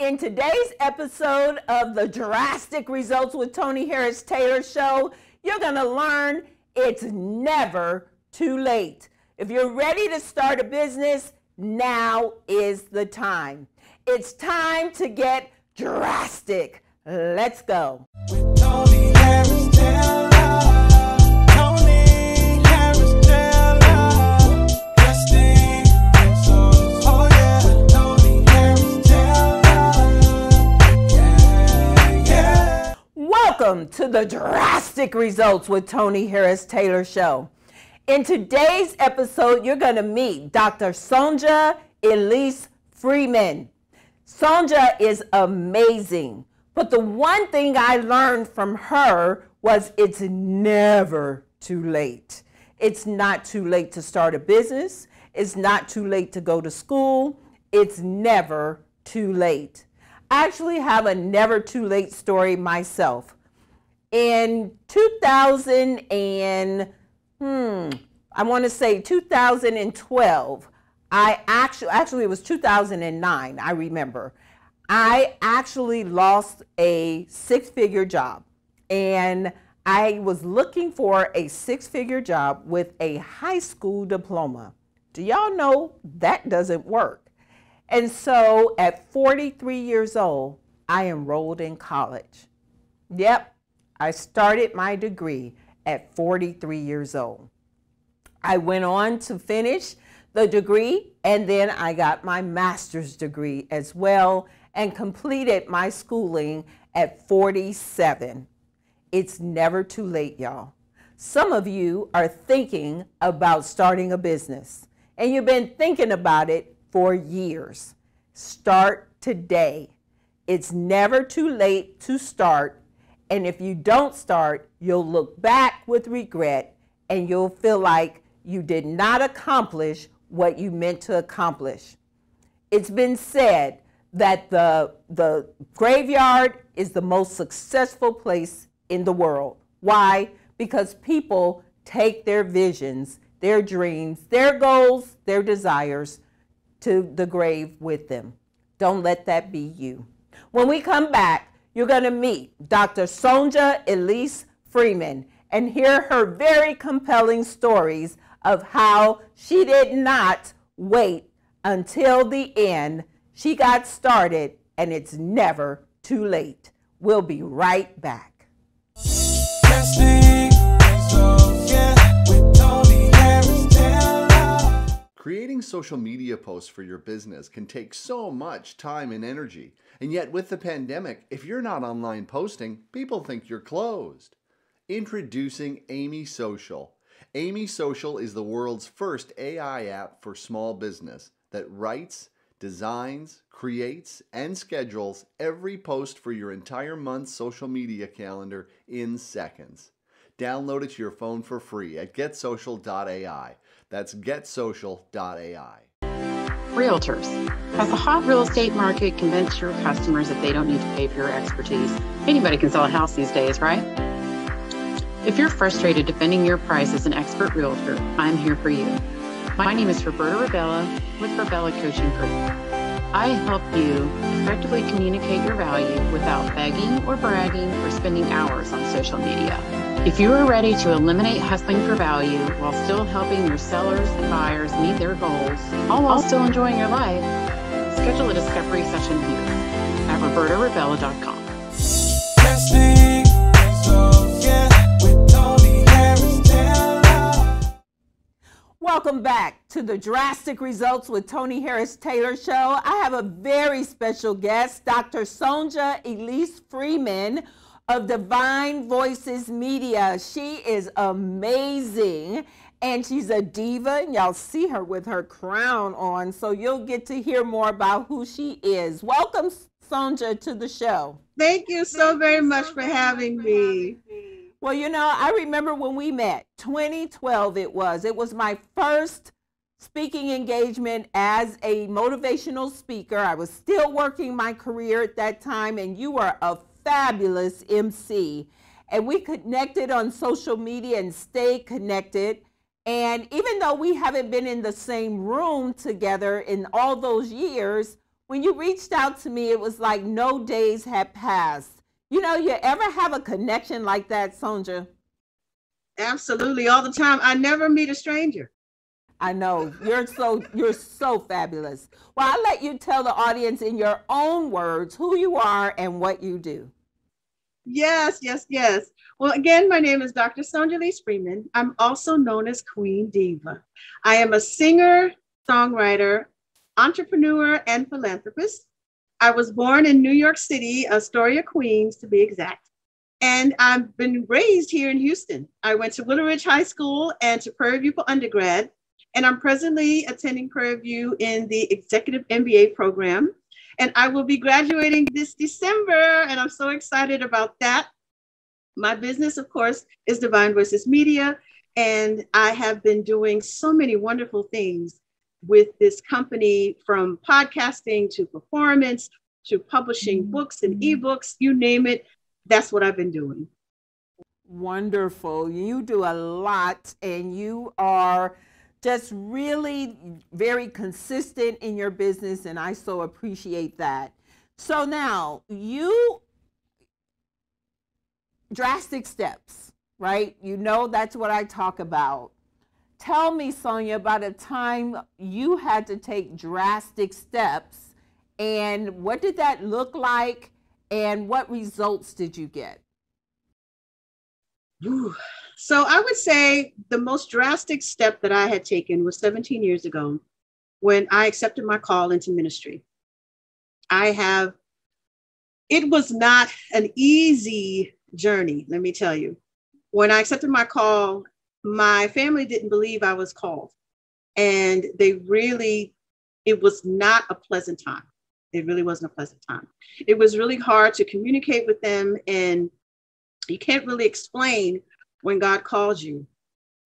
In today's episode of the Drastic Results with Toni Harris Taylor Show, you're going to learn it's never too late. If you're ready to start a business, now is the time. It's time to get drastic. Let's go. With Toni Harris Taylor, Toni Harris Taylor, Drastic Results. Oh yeah, Toni Harris Taylor, yeah. Welcome to the Drastic Results with Toni Harris Taylor Show. In today's episode, you're going to meet Dr. Sonja Elise Freeman. Sonja is amazing, but the one thing I learned from her was it's never too late. It's not too late to start a business. It's not too late to go to school. It's never too late. I actually have a never too late story myself. In 2012, actually it was 2009, I remember. I actually lost a six-figure job, and I was looking for a six-figure job with a high school diploma. Do y'all know that doesn't work? And so at 43 years old, I enrolled in college. Yep, I started my degree at 43 years old. I went on to finish the degree, and then I got my master's degree as well and completed my schooling at 47. It's never too late, y'all. Some of you are thinking about starting a business, and you've been thinking about it for years. Start today. It's never too late to start, and if you don't start, you'll look back with regret, and you'll feel like you did not accomplish what you meant to accomplish. It's been said that the graveyard is the most successful place in the world. Why? Because people take their visions, their dreams, their goals, their desires to the grave with them. Don't let that be you. When we come back, you're going to meet Dr. Sonja Elise Freeman and hear her very compelling stories of how she did not wait until the end. She got started, and it's never too late. We'll be right back. Drastic Results, yeah, with Toni Harris Taylor. Creating social media posts for your business can take so much time and energy. And yet with the pandemic, if you're not online posting, people think you're closed. Introducing Amy Social. Amy Social is the world's first AI app for small business that writes, designs, creates, and schedules every post for your entire month's social media calendar in seconds. Download it to your phone for free at getsocial.ai. That's getsocial.ai. Realtors. Has the hot real estate market convinced your customers that they don't need to pay for your expertise? Anybody can sell a house these days, right? If you're frustrated defending your price as an expert realtor, I'm here for you. My name is Roberta Rabella with Rabella Coaching Group. I help you effectively communicate your value without begging or bragging or spending hours on social media. If you are ready to eliminate hustling for value while still helping your sellers and buyers meet their goals, all while still enjoying your life, schedule a discovery session here at robertarabella.com. Drastic Results, yeah, with Toni Harris Taylor. Welcome back to the Drastic Results with Toni Harris Taylor Show. I have a very special guest, Dr. Sonja Elise Freeman of Divine Voices Media. She is amazing, and she's a diva, and y'all see her with her crown on, so you'll get to hear more about who she is. Welcome, Sonja, to the show. Thank you so very much for having me. Well, you know, I remember when we met, 2012 it was my first speaking engagement as a motivational speaker. I was still working my career at that time, and you were a fabulous MC. And we connected on social media and stayed connected. And even though we haven't been in the same room together in all those years, when you reached out to me, it was like no days had passed. You know, you ever have a connection like that, Sonja? Absolutely, all the time. I never meet a stranger. I know you're so fabulous. Well, I'll let you tell the audience in your own words who you are and what you do. Yes, yes, yes. Well, again, my name is Dr. Sonja Elise Freeman. I'm also known as Queen Diva. I am a singer, songwriter, entrepreneur, and philanthropist. I was born in New York City, Astoria, Queens, to be exact. And I've been raised here in Houston. I went to Willow Ridge High School and to Prairie View for undergrad. And I'm presently attending Prairie View in the Executive MBA program. And I will be graduating this December, and I'm so excited about that. My business, of course, is Divine Voices Media, and I have been doing so many wonderful things with this company, from podcasting to performance to publishing books and ebooks, you name it. That's what I've been doing. Wonderful. You do a lot, and you are just really very consistent in your business, and I so appreciate that. So now, drastic steps, right? You know, that's what I talk about. Tell me, Sonja, about a time you had to take drastic steps, and what did that look like, and what results did you get? Ooh. So I would say the most drastic step that I had taken was 17 years ago when I accepted my call into ministry. It was not an easy journey, let me tell you. When I accepted my call, my family didn't believe I was called. And it was not a pleasant time. It really wasn't a pleasant time. It was really hard to communicate with them, and you can't really explain when God calls you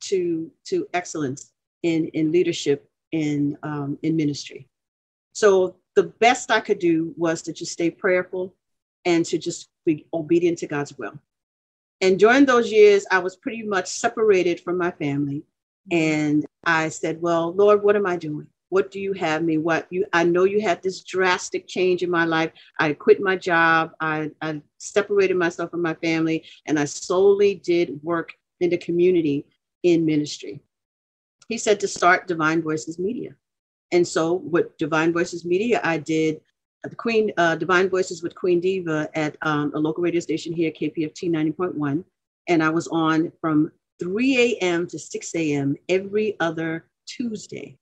to excellence in leadership in ministry. So the best I could do was to just stay prayerful and to just be obedient to God's will. And during those years, I was pretty much separated from my family. And I said, well, Lord, what am I doing? What do you have me? I know you had this drastic change in my life. I quit my job. I separated myself from my family, and I solely did work in the community in ministry. He said to start Divine Voices Media. And so with Divine Voices Media, I did Divine Voices with Queen Diva at a local radio station here, KPFT 90.1. And I was on from 3 a.m. to 6 a.m. every other Wednesday.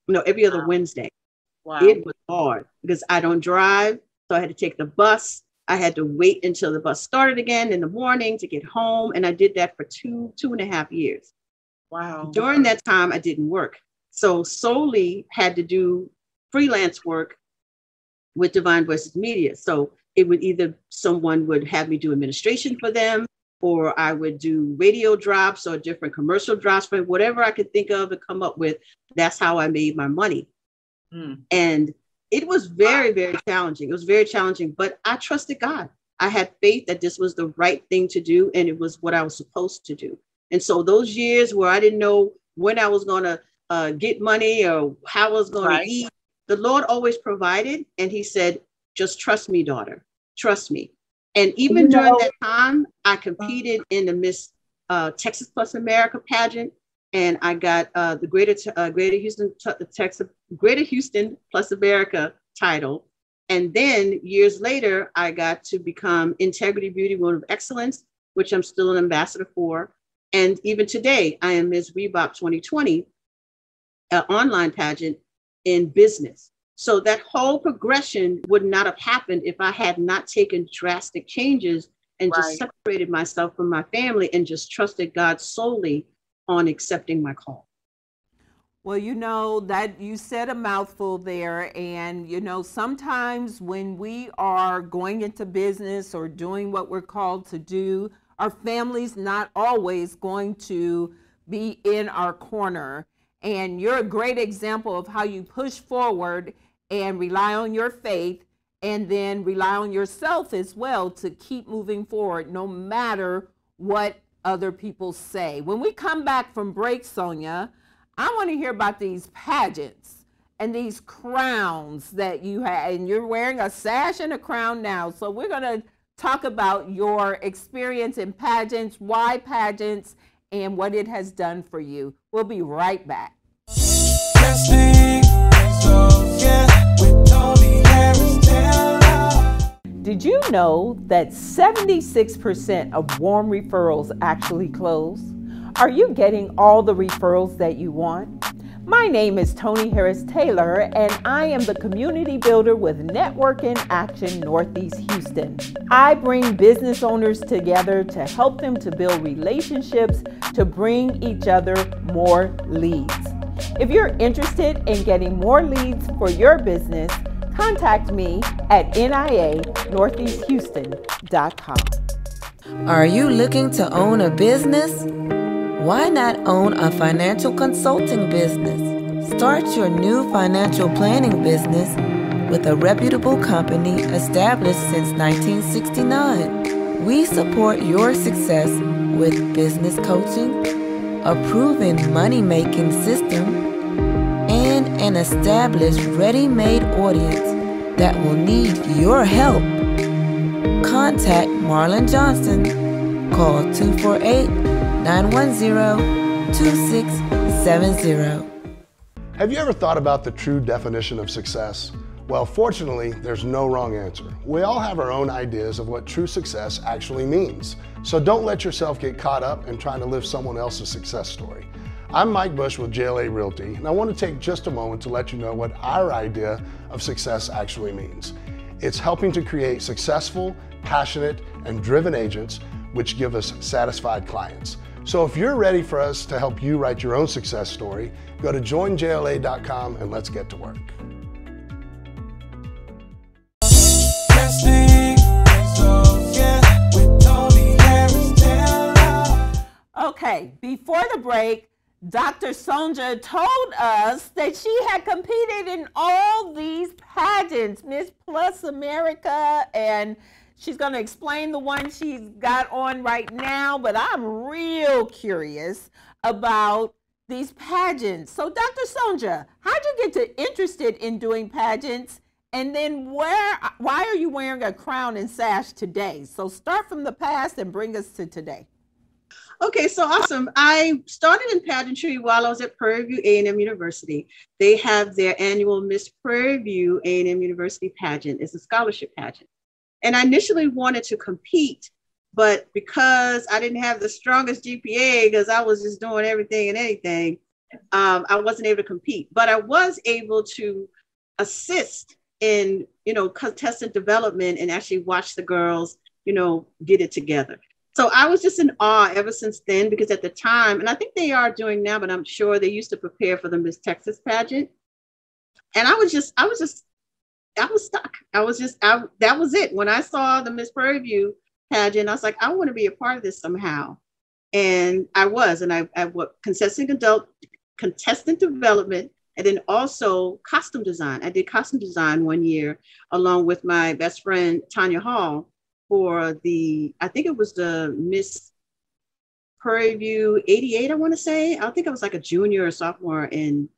Wow. It was hard because I don't drive. So I had to take the bus. I had to wait until the bus started again in the morning to get home. And I did that for two and a half years. Wow. During that time, I didn't work. So solely had to do freelance work with Divine Voices Media. So it would someone would have me do administration for them, or I would do radio drops or different commercial drops, for whatever I could think of and come up with. That's how I made my money. And it was very, very challenging. It was very challenging, but I trusted God. I had faith that this was the right thing to do, and it was what I was supposed to do. And so those years where I didn't know when I was going to get money or how I was going to eat, the Lord always provided. And he said, just trust me, daughter, trust me. And even during that time, I competed in the Miss Texas Plus America pageant, and I got the Greater Houston Plus America title. And then years later, I got to become Integrity Beauty Woman of Excellence, which I'm still an ambassador for. And even today, I am Ms. Rebop 2020, an online pageant in business. So that whole progression would not have happened if I had not taken drastic changes and just separated myself from my family and just trusted God solely on accepting my call. Well, you know, that you said a mouthful there. And, you know, sometimes when we are going into business or doing what we're called to do, our family's not always going to be in our corner. And you're a great example of how you push forward and rely on your faith, and then rely on yourself as well to keep moving forward no matter what other people say. When we come back from break, Sonja, I want to hear about these pageants and these crowns that you had, and you're wearing a sash and a crown now. So we're going to talk about your experience in pageants, why pageants, and what it has done for you. We'll be right back. Drastic Results, yeah, with Toni Harris Taylor. Did you know that 76% of warm referrals actually close? Are you getting all the referrals that you want? My name is Toni Harris Taylor, and I am the community builder with Network in Action Northeast Houston. I bring business owners together to help them to build relationships to bring each other more leads. If you're interested in getting more leads for your business, contact me at nianortheasthouston.com. Are you looking to own a business? Why not own a financial consulting business? Start your new financial planning business with a reputable company established since 1969. We support your success with business coaching, a proven money-making system, and an established ready-made audience that will need your help. Contact Marlon Johnson. Call 248-910-2670. Have you ever thought about the true definition of success? Well, fortunately, there's no wrong answer. We all have our own ideas of what true success actually means. So don't let yourself get caught up in trying to live someone else's success story. I'm Mike Bush with JLA Realty, and I want to take just a moment to let you know what our idea of success actually means. It's helping to create successful, passionate, and driven agents which give us satisfied clients. So if you're ready for us to help you write your own success story, go to joinjla.com and let's get to work. Drastic Results, yeah, with Toni Harris Taylor. Okay, before the break, Dr. Sonja told us that she had competed in all these pageants, Miss Plus America, and she's going to explain the one she's got on right now, but I'm real curious about these pageants. So Dr. Sonja, how'd you get interested in doing pageants? And then why are you wearing a crown and sash today? So start from the past and bring us to today. Okay, so awesome. I started in pageantry while I was at Prairie View A&M University. They have their annual Miss Prairie View A&M University pageant. It's a scholarship pageant. And I initially wanted to compete, but because I didn't have the strongest GPA, because I was just doing everything and anything, I wasn't able to compete. But I was able to assist in, contestant development and actually watch the girls, get it together. So I was just in awe ever since then, because at the time, and I think they are doing now, but I'm sure they used to prepare for the Miss Texas pageant. And I was stuck. That was it. When I saw the Miss Prairie View pageant, I was like, I want to be a part of this somehow. And I was, and I contestant development, and then also costume design. I did costume design one year along with my best friend, Tanya Hall, for I think it was the Miss Prairie View 88, I want to say. I think I was like a junior or sophomore in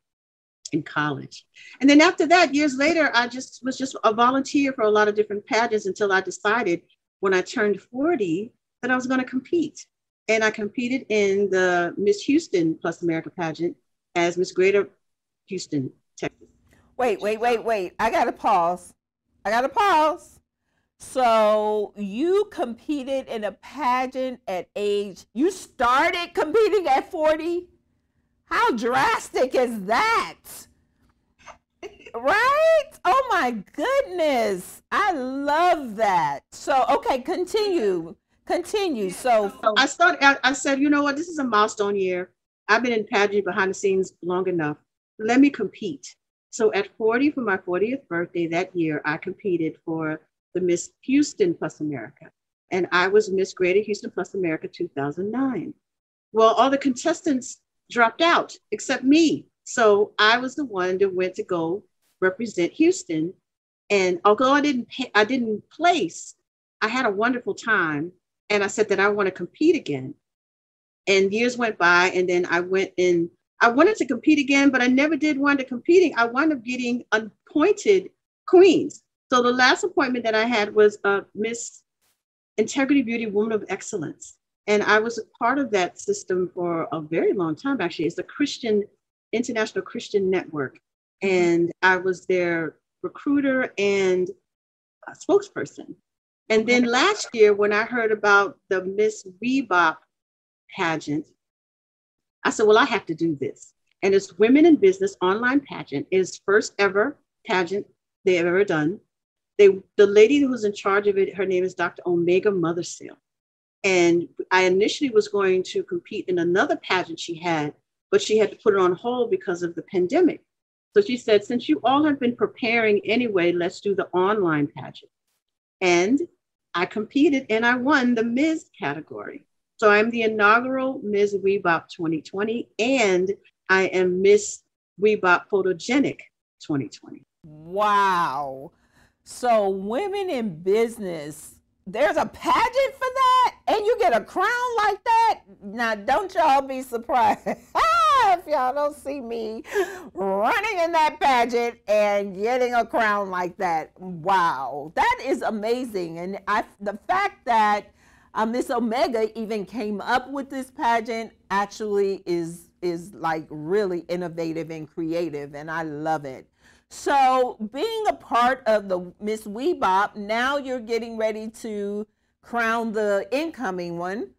college. And then after that, years later, I was just a volunteer for a lot of different pageants until I decided when I turned 40 that I was going to compete. And I competed in the Miss Houston Plus America pageant as Miss Greater Houston, Texas. Wait. I got to pause. So you competed in a pageant you started competing at 40? How drastic is that? Right? Oh my goodness. I love that. So, okay, continue. So I said, you know what? This is a milestone year. I've been in pageant behind the scenes long enough. Let me compete. So at 40, for my 40th birthday that year, I competed for the Miss Houston Plus America. And I was Miss Greater Houston Plus America 2009. Well, all the contestants dropped out except me. So I was the one that went to go represent Houston. And although I didn't place, I had a wonderful time. And I said that I want to compete again. And years went by, and then I went in I wanted to compete again, but I never did wind up competing. I wound up getting appointed queens. So the last appointment that I had was Miss Integrity Beauty Woman of Excellence. And I was a part of that system for a very long time, actually. It's the International Christian Network. And I was their recruiter and spokesperson. And then last year, when I heard about the Miss Bebop pageant, I said, well, I have to do this. And it's Women in Business online pageant. It's first ever pageant they've ever done. The lady who's in charge of it, her name is Dr. Omega Mothersale. And I initially was going to compete in another pageant she had, but she had to put it on hold because of the pandemic. So she said, since you all have been preparing anyway, let's do the online pageant. And I competed and I won the Ms. category. So I'm the inaugural Ms. Bebop 2020, and I am Miss Bebop Photogenic 2020. Wow. So Women in Business, there's a pageant for that? And you get a crown like that? Now, don't y'all be surprised if y'all don't see me running in that pageant and getting a crown like that. Wow, that is amazing. And the fact that Miss Omega even came up with this pageant actually is like really innovative and creative, and I love it. So being a part of the Miss Bebop, now you're getting ready to crown the incoming one.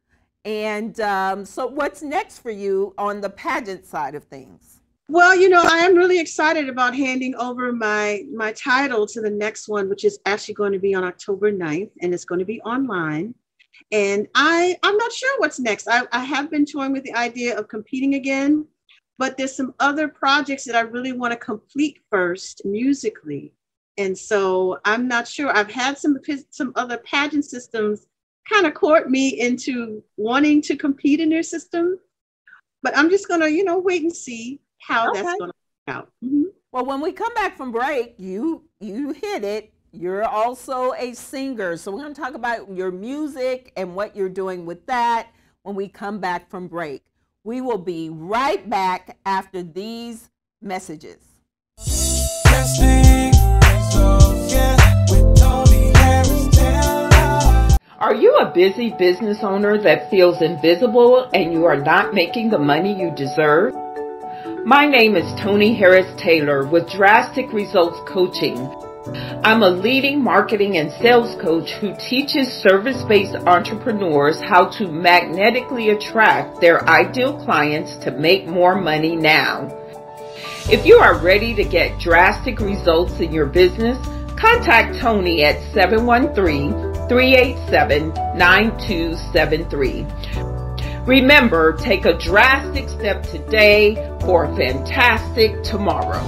And so what's next for you on the pageant side of things? Well, you know, I am really excited about handing over my title to the next one, which is actually going to be on October 9th, and it's going to be online. And I'm not sure what's next. I have been toying with the idea of competing again, but there's some other projects that I really want to complete first musically. And so I'm not sure. I've had some other pageant systems kind of court me into wanting to compete in their system, but I'm just going to, wait and see how that's going to work out. Mm-hmm. Well, when we come back from break, you hit it. You're also a singer. So we're going to talk about your music and what you're doing with that when we come back from break. We will be right back after these messages. Drastic Results, yeah, with Toni Harris Taylor. Are you a busy business owner that feels invisible and you are not making the money you deserve? My name is Toni Harris Taylor with Drastic Results Coaching. I'm a leading marketing and sales coach who teaches service-based entrepreneurs how to magnetically attract their ideal clients to make more money now. If you are ready to get drastic results in your business, contact Toni at 713-387-9273. Remember, take a drastic step today for a fantastic tomorrow.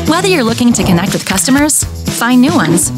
Whether you're looking to connect with customers, find new ones,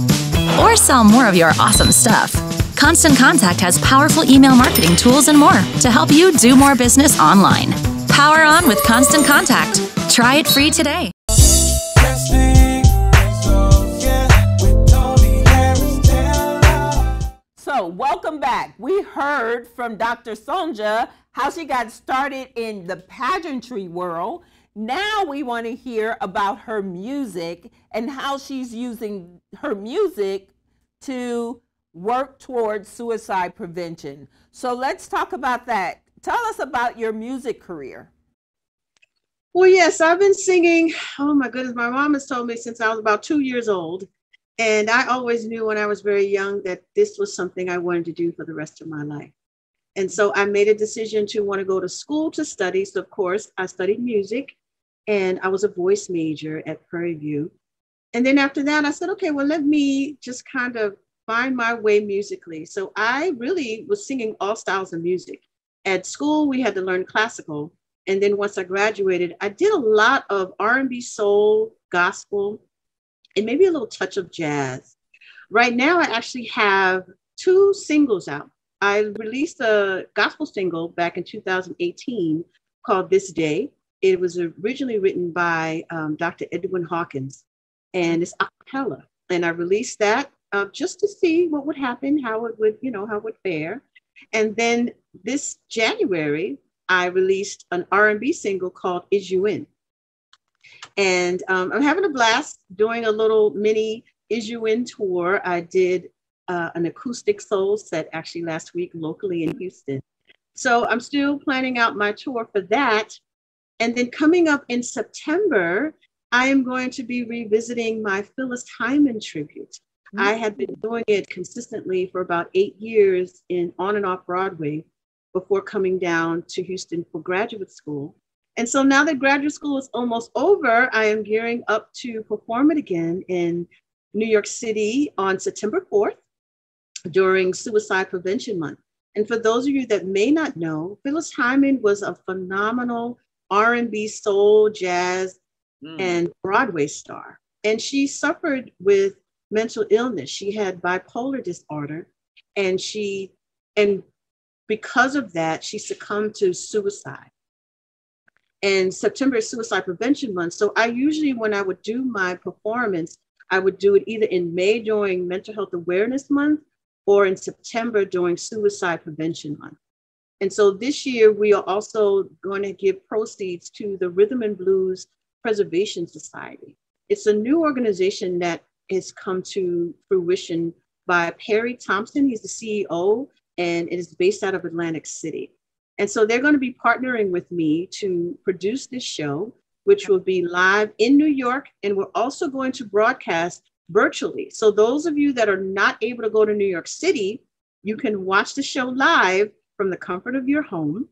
or sell more of your awesome stuff, Constant Contact has powerful email marketing tools and more to help you do more business online. Power on with Constant Contact. Try it free today. Drastic Results, yeah, with Toni Harris Taylor. So welcome back. We heard from Dr. Sonja how she got started in the pageantry world. Now we want to hear about her music and how she's using her music to work towards suicide prevention. So let's talk about that. Tell us about your music career. Well, yes, I've been singing. Oh my goodness, my mom has told me since I was about 2 years old. And I always knew when I was very young that this was something I wanted to do for the rest of my life. And so I made a decision to want to go to school to study. So of course, I studied music. And I was a voice major at Prairie View. And then after that, I said, okay, well, let me just kind of find my way musically. So I really was singing all styles of music. At school, we had to learn classical. And then once I graduated, I did a lot of R&B, soul, gospel, and maybe a little touch of jazz. Right now, I actually have 2 singles out. I released a gospel single back in 2018 called This Day. It was originally written by Dr. Edwin Hawkins, and it's a cappella. And I released that just to see what would happen, how it would fare. And then this January, I released an R&B single called Is You In? And I'm having a blast doing a little mini Is You In tour. I did an acoustic soul set actually last week locally in Houston. So I'm still planning out my tour for that. And then coming up in September, I am going to be revisiting my Phyllis Hyman tribute. I had been doing it consistently for about 8 years on and off Broadway before coming down to Houston for graduate school. And so now that graduate school is almost over, I am gearing up to perform it again in New York City on September 4th during Suicide Prevention Month. And for those of you that may not know, Phyllis Hyman was a phenomenal R&B, soul, jazz, and Broadway star. And she suffered with mental illness. She had bipolar disorder, and because of that, she succumbed to suicide. And September is Suicide Prevention Month. So I usually, when I would do my performance, I would do it either in May during Mental Health Awareness Month or in September during Suicide Prevention Month. And so this year, we are also going to give proceeds to the Rhythm and Blues Preservation Society. It's a new organization that has come to fruition by Perry Thompson. He's the CEO, and it is based out of Atlantic City. And so they're going to be partnering with me to produce this show, which will be live in New York. And we're also going to broadcast virtually. So those of you that are not able to go to New York City, you can watch the show live from the comfort of your home.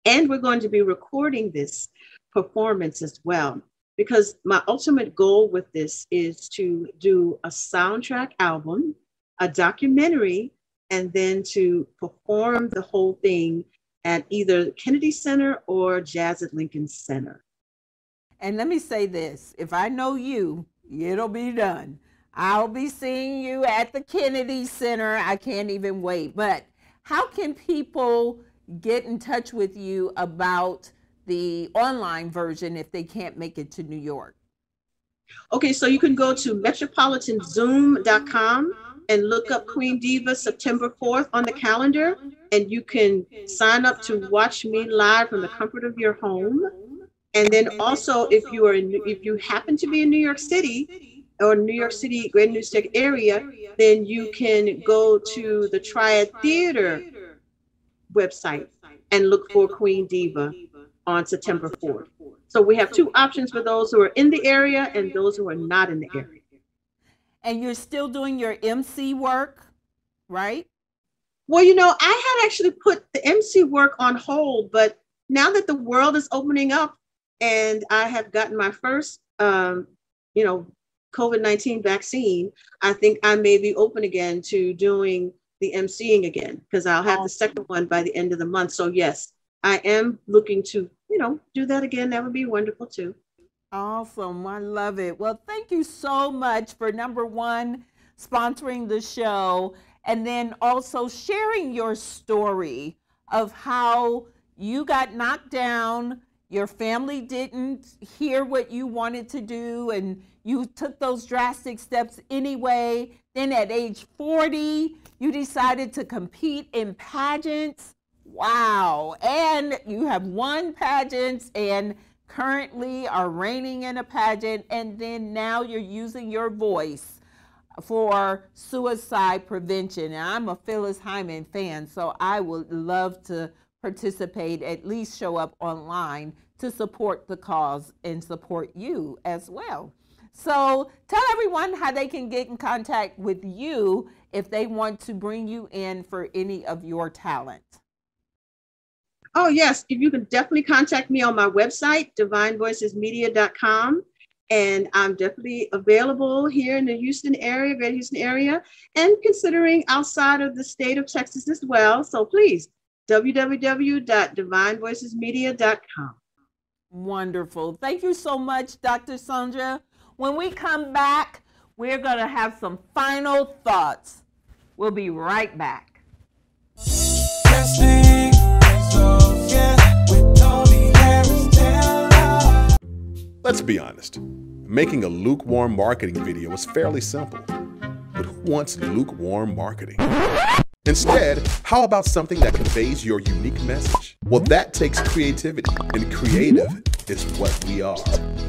And we're going to be recording this performance as well, because my ultimate goal with this is to do a soundtrack album, a documentary, and then to perform the whole thing at either Kennedy Center or Jazz at Lincoln Center. And let me say this, if I know you, it'll be done. I'll be seeing you at the Kennedy Center. I can't even wait. But how can people get in touch with you about the online version if they can't make it to New York? Okay, so you can go to metropolitanzoom.com and look up Queen Diva September 4th on the calendar, and you can sign up to watch me live from the comfort of your home. And then also, if you happen to be in New York City or New York City, Greater New York area, then you can go to the Triad Theater website and look for Queen Diva on September 4th. So we have two options for those who are in the area and those who are not in the area. And you're still doing your MC work, right? Well, you know, I had actually put the MC work on hold, but now that the world is opening up and I have gotten my first, COVID-19 vaccine, I think I may be open again to doing the MCing again, because I'll have the second one by the end of the month. So yes, I am looking to, do that again. That would be wonderful too. Awesome. I love it. Well, thank you so much for, number one, sponsoring the show, and then also sharing your story of how you got knocked down, your family didn't hear what you wanted to do, and you took those drastic steps anyway. Then at age 40, you decided to compete in pageants. Wow. And you have won pageants and currently are reigning in a pageant. And then now you're using your voice for suicide prevention. And I'm a Phyllis Hyman fan, so I would love to participate, at least show up online to support the cause and support you as well. So tell everyone how they can get in contact with you if they want to bring you in for any of your talent. Oh, yes. You can definitely contact me on my website, divinevoicesmedia.com. And I'm definitely available here in the Houston area, Greater Houston area, and considering outside of the state of Texas as well. So please, www.divinevoicesmedia.com. Wonderful. Thank you so much, Dr. Sonja. When we come back, we're going to have some final thoughts. We'll be right back. Drastic Results, yeah, with Toni Harris Taylor. Let's be honest. Making a lukewarm marketing video is fairly simple. But who wants lukewarm marketing? Instead, how about something that conveys your unique message? Well, that takes creativity, and creative is what we are.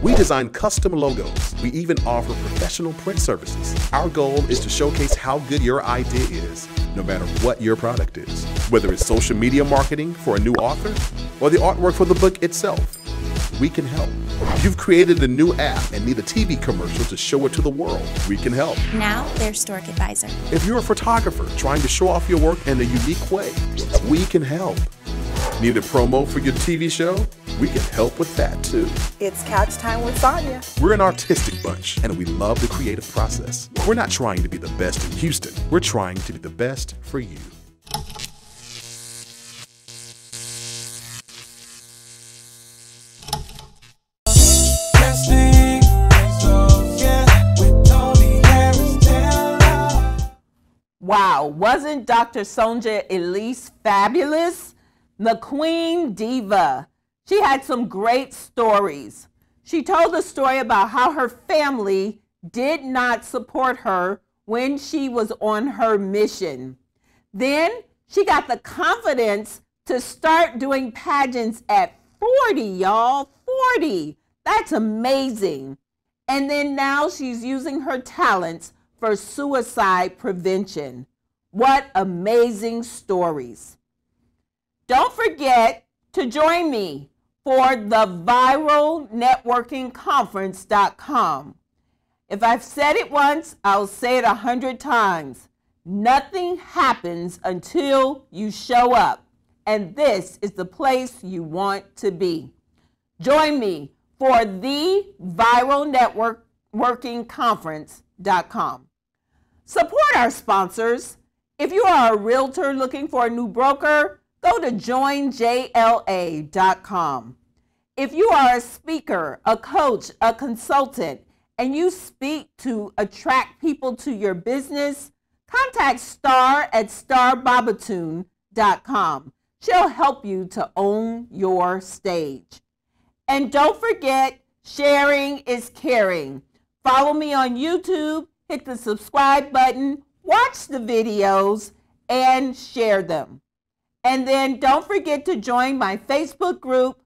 We design custom logos. We even offer professional print services. Our goal is to showcase how good your idea is, no matter what your product is. Whether it's social media marketing for a new author or the artwork for the book itself, we can help. You've created a new app and need a TV commercial to show it to the world. We can help. Now they're Stork Advisor. If you're a photographer trying to show off your work in a unique way, we can help. Need a promo for your TV show? We can help with that too. It's Couch Time with Sonja. We're an artistic bunch and we love the creative process. We're not trying to be the best in Houston. We're trying to be the best for you. Drastic Results, yeah, with Toni Harris Taylor. Wow, wasn't Dr. Sonja Elise fabulous? The Queen Diva. She had some great stories. She told a story about how her family did not support her when she was on her mission. Then she got the confidence to start doing pageants at 40, y'all. 40. That's amazing. And then now she's using her talents for suicide prevention. What amazing stories. Don't forget to join me for the viralnetworkingconference.com. If I've said it once, I'll say it 100 times. Nothing happens until you show up, and this is the place you want to be. Join me for the viralnetworkingconference.com. Support our sponsors. If you are a realtor looking for a new broker, go to joinjla.com. If you are a speaker, a coach, a consultant, and you speak to attract people to your business, contact Star at starbabatoon.com. She'll help you to own your stage. And don't forget, sharing is caring. Follow me on YouTube, hit the subscribe button, watch the videos, and share them. And then don't forget to join my Facebook group,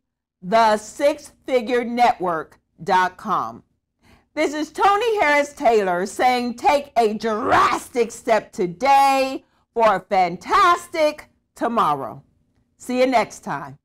the6figurenetwork.com. This is Toni Harris Taylor saying take a drastic step today for a fantastic tomorrow. See you next time.